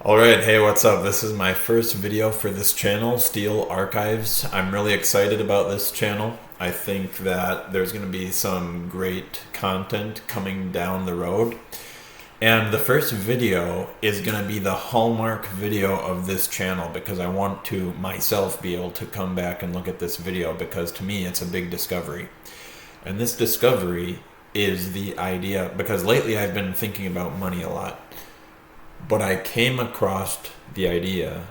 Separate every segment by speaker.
Speaker 1: Alright, hey, what's up? This is my first video for this channel, Steel Archives. I'm really excited about this channel. I think that there's going to be some great content coming down the road. And the first video is going to be the hallmark video of this channel because I want to myself be able to come back and look at this video because to me it's a big discovery. And this discovery is the idea, because lately I've been thinking about money a lot. But I came across the idea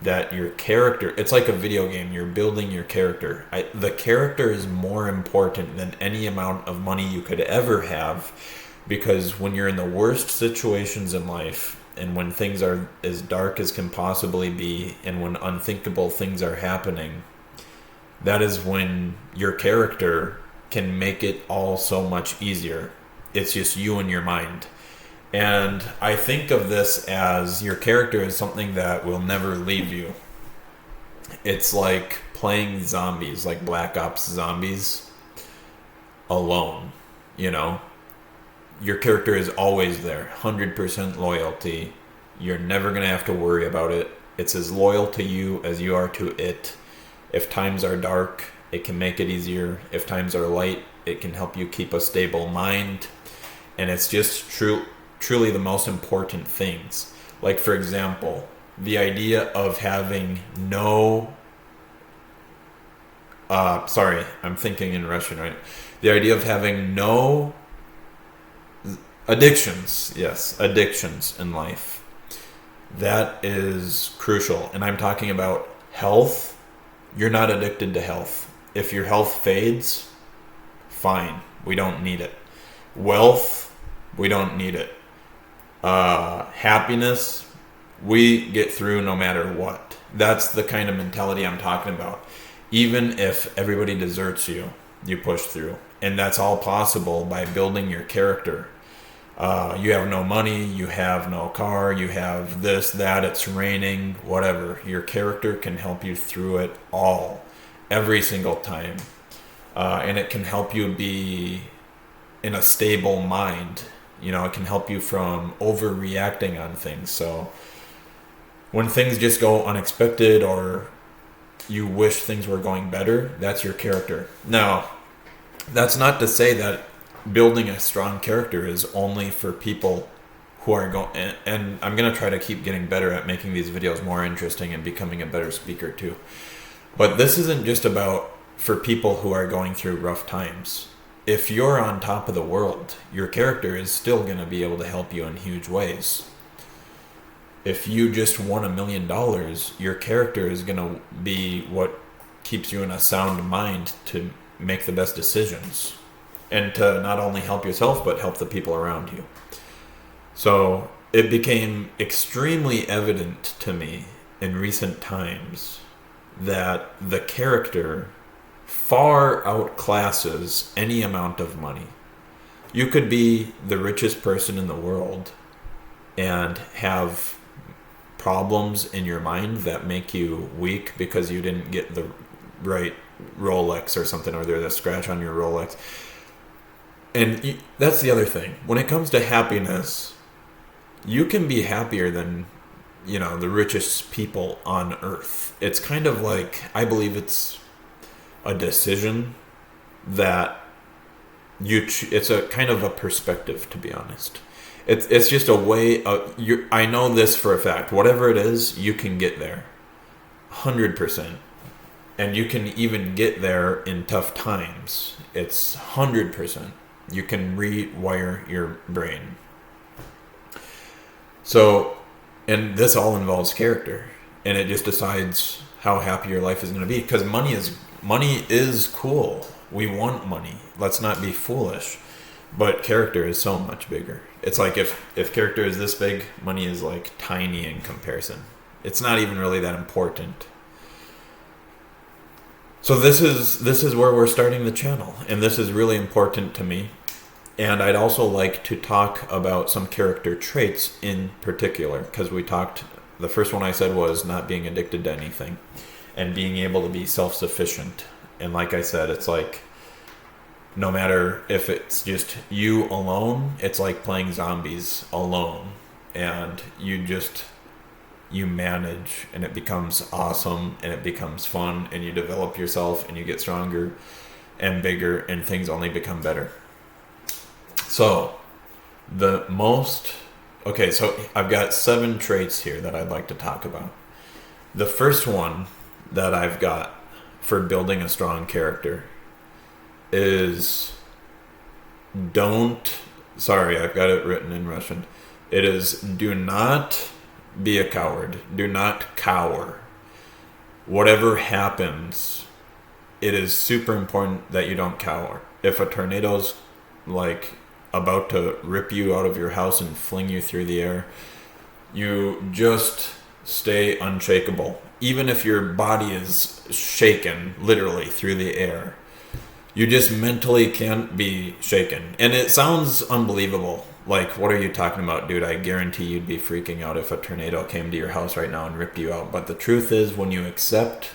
Speaker 1: that your character, it's like a video game, you're building your character. The character is more important than any amount of money you could ever have, because when you're in the worst situations in life, and when things are as dark as can possibly be, and when unthinkable things are happening, that is when your character can make it all so much easier. It's just you and your mind. And I think of this as your character is something that will never leave you. It's like playing zombies, like Black Ops Zombies, alone, you know? Your character is always there, 100% loyalty. You're never going to have to worry about it. It's as loyal to you as you are to it. If times are dark, it can make it easier. If times are light, it can help you keep a stable mind. And it's just truly the most important things. Like, for example, the idea of having no I'm thinking in Russian, right? The idea of having no addictions. Yes, addictions in life. That is crucial. And I'm talking about health. You're not addicted to health. If your health fades, fine. We don't need it. Wealth, we don't need it. Happiness, we get through no matter what. That's the kind of mentality I'm talking about. Even if everybody deserts you, you push through. And that's all possible by building your character. You have no money, you have no car, you have this, that, it's raining, whatever. Your character can help you through it all, every single time. And it can help you be in a stable mind. You know, it can help you from overreacting on things. So when things just go unexpected or you wish things were going better, that's your character. Now, that's not to say that building a strong character is only for people who are going, and I'm going to try to keep getting better at making these videos more interesting and becoming a better speaker too. But this isn't just about for people who are going through rough times. If you're on top of the world, your character is still going to be able to help you in huge ways. If you just won $1 million, your character is going to be what keeps you in a sound mind to make the best decisions and to not only help yourself, but help the people around you. So it became extremely evident to me in recent times that the character far outclasses any amount of money. You could be the richest person in the world and have problems in your mind that make you weak because you didn't get the right Rolex or something, or there's a scratch on your Rolex. And that's the other thing. When it comes to happiness, you can be happier than, you know, the richest people on earth. It's kind of like, I believe it's a decision that it's a kind of a perspective, to be honest. It's just a way of, I know this for a fact. Whatever it is, you can get there 100%. And you can even get there in tough times. It's 100%. You can rewire your brain. So, and this all involves character. And it just decides how happy your life is going to be. Because money is cool. We want money. Let's not be foolish. But character is so much bigger. It's like if character is this big, money is like tiny in comparison. It's not even really that important. So this is where we're starting the channel, and this is really important to me. And I'd also like to talk about some character traits in particular, because the first one I said was not being addicted to anything and being able to be self-sufficient. And like I said, it's like no matter if it's just you alone, it's like playing zombies alone. and you manage, and it becomes awesome, and it becomes fun, and you develop yourself, and you get stronger and bigger, and things only become better. So so I've got 7 traits here that I'd like to talk about. The first one that I've got for building a strong character is I've got it written in Russian. It is, do not be a coward. Do not cower. Whatever happens, it is super important that you don't cower. If a tornado's like about to rip you out of your house and fling you through the air, you just stay unshakable. Even if your body is shaken literally through the air, you just mentally can't be shaken. And it sounds unbelievable. Like, what are you talking about, dude? I guarantee you'd be freaking out if a tornado came to your house right now and ripped you out. But the truth is, when you accept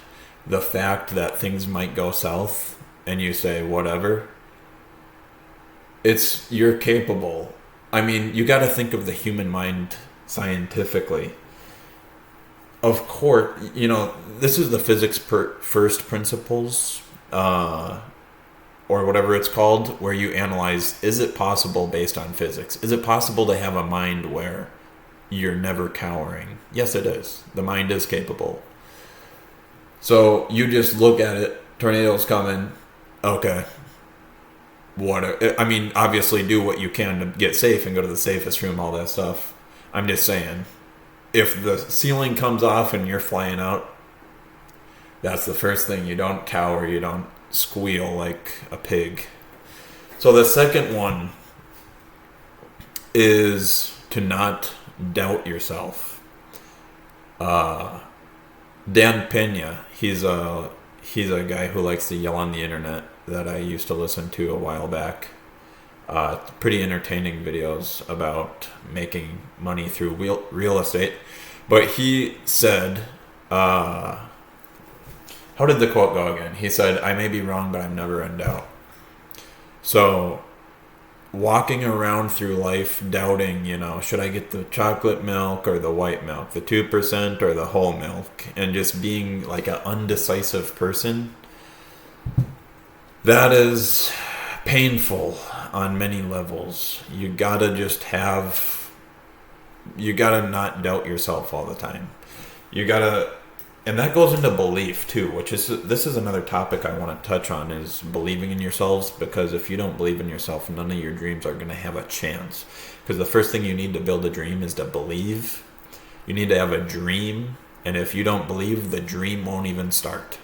Speaker 1: the fact that things might go south and you say, whatever, you're capable. I mean, you got to think of the human mind scientifically. Of course, this is the physics first principles, or whatever it's called, where you analyze, is it possible based on physics? Is it possible to have a mind where you're never cowering? Yes, it is. The mind is capable. So you just look at it, tornado's coming, okay. Obviously do what you can to get safe and go to the safest room, all that stuff. I'm just saying, if the ceiling comes off and you're flying out, that's the first thing. You don't cower, you don't squeal like a pig. So the second one is to not doubt yourself. Dan Pena, he's a guy who likes to yell on the internet that I used to listen to a while back. Pretty entertaining videos about making money through real estate. But he said, how did the quote go again? He said, I may be wrong, but I'm never in doubt. So walking around through life doubting, should I get the chocolate milk or the white milk, the 2% or the whole milk, and just being like an undecisive person, that is painful on many levels. You gotta not doubt yourself all the time. And that goes into belief too, this is another topic I want to touch on, is believing in yourselves, because if you don't believe in yourself, none of your dreams are going to have a chance. Because the first thing you need to build a dream is to believe. You need to have a dream, and if you don't believe, the dream won't even start.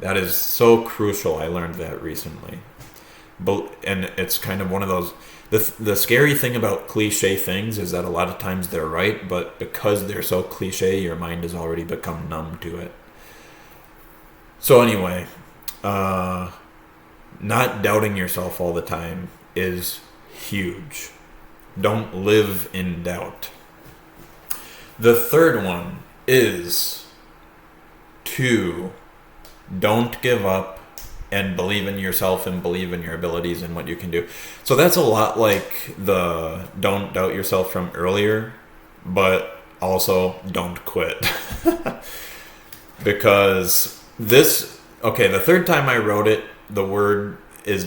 Speaker 1: That is so crucial. I learned that recently. And it's kind of one of those, the scary thing about cliche things is that a lot of times they're right, but because they're so cliche, your mind has already become numb to it. So anyway, not doubting yourself all the time is huge. Don't live in doubt. The third one is to don't give up and believe in yourself and believe in your abilities and what you can do. So that's a lot like the don't doubt yourself from earlier, but also don't quit. Because the third time I wrote it, the word is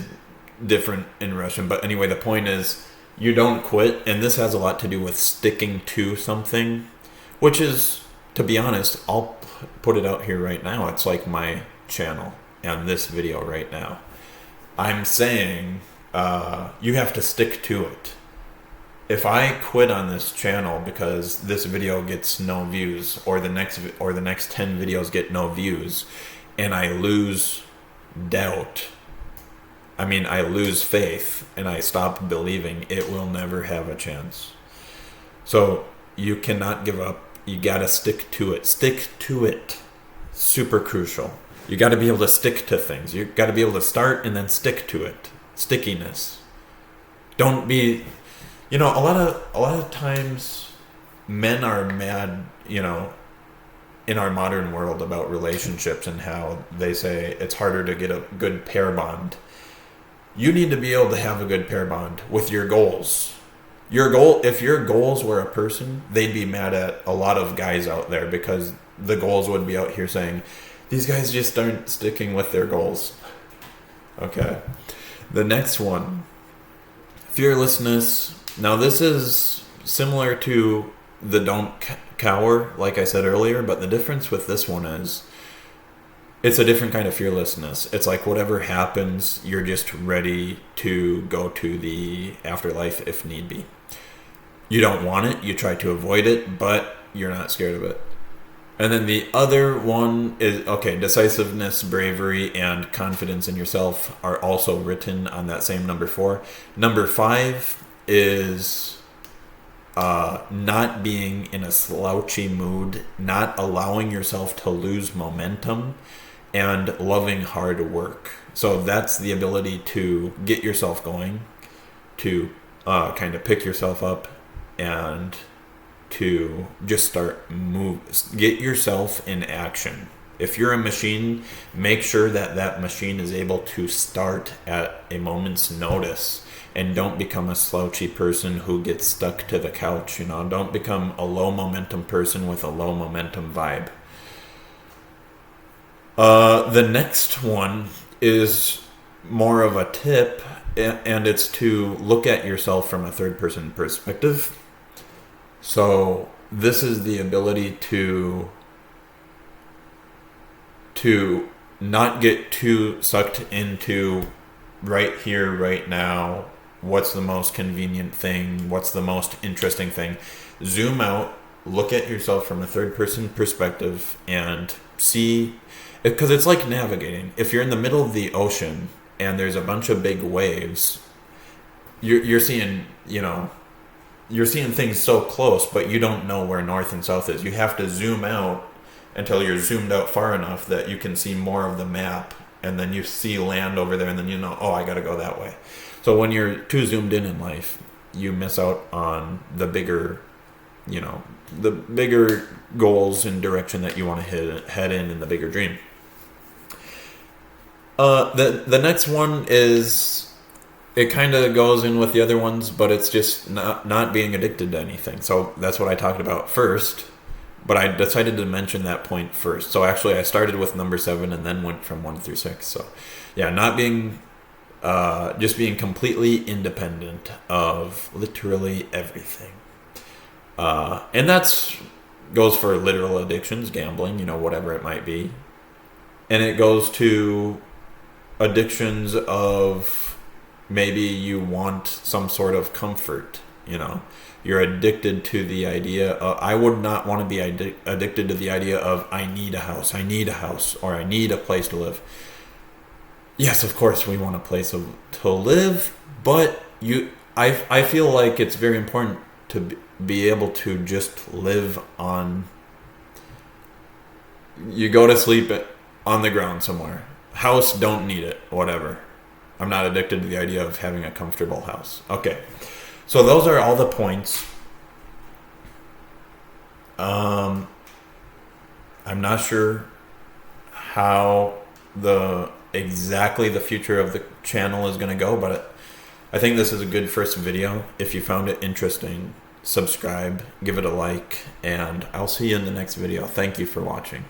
Speaker 1: different in Russian, but anyway, the point is you don't quit, and this has a lot to do with sticking to something, which is, to be honest, I'll put it out here right now, it's like my channel and this video right now. I'm saying you have to stick to it. If I quit on this channel because this video gets no views, or the next 10 videos get no views, and I lose doubt, I lose faith, and I stop believing, it will never have a chance. So you cannot give up. You gotta stick to it. Stick to it. Super crucial. You got to be able to stick to things. You got to be able to start and then stick to it. Stickiness. Don't be, a lot of times men are mad, in our modern world about relationships and how they say it's harder to get a good pair bond. You need to be able to have a good pair bond with your goals. if your goals were a person, they'd be mad at a lot of guys out there because the goals would be out here saying, these guys just aren't sticking with their goals. Okay. The next one, fearlessness. Now this is similar to the don't cower, like I said earlier, but the difference with this one is it's a different kind of fearlessness. It's like whatever happens, you're just ready to go to the afterlife if need be. You don't want it, you try to avoid it, but you're not scared of it. And then the other one is, okay, decisiveness, bravery, and confidence in yourself are also written on that same number 4. Number 5 is not being in a slouchy mood, not allowing yourself to lose momentum, and loving hard work. So that's the ability to get yourself going, to kind of pick yourself up, and to just get yourself in action. If you're a machine, make sure that that machine is able to start at a moment's notice, and don't become a slouchy person who gets stuck to the couch. Don't become a low momentum person with a low momentum vibe. The next one is more of a tip, and it's to look at yourself from a third person perspective. So this is the ability to not get too sucked into right here, right now. What's the most convenient thing? What's the most interesting thing? Zoom out, look at yourself from a third person perspective, and see, because it's like navigating. If you're in the middle of the ocean and there's a bunch of big waves, you're seeing, you're seeing things so close, but you don't know where north and south is. You have to zoom out until you're zoomed out far enough that you can see more of the map, and then you see land over there, and then I got to go that way. So when you're too zoomed in life, you miss out on the bigger, the bigger goals and direction that you want to head in the bigger dream. The next one is, it kind of goes in with the other ones, but it's just not being addicted to anything. So that's what I talked about first, but I decided to mention that point first. So actually I started with number 7 and then went from 1 through 6. So yeah, not being, just being completely independent of literally everything. And that's goes for literal addictions, gambling, whatever it might be. And it goes to addictions of, maybe you want some sort of comfort, You're addicted to the idea of, I would not want to be addicted to the idea of, I need a house, or I need a place to live. Yes, of course we want a place to live, but I feel like it's very important to be able to just live on, you go to sleep on the ground somewhere. House, don't need it, whatever. I'm not addicted to the idea of having a comfortable house. Okay, so those are all the points. I'm not sure how exactly the future of the channel is going to go, but I think this is a good first video. If you found it interesting, subscribe, give it a like, and I'll see you in the next video. Thank you for watching.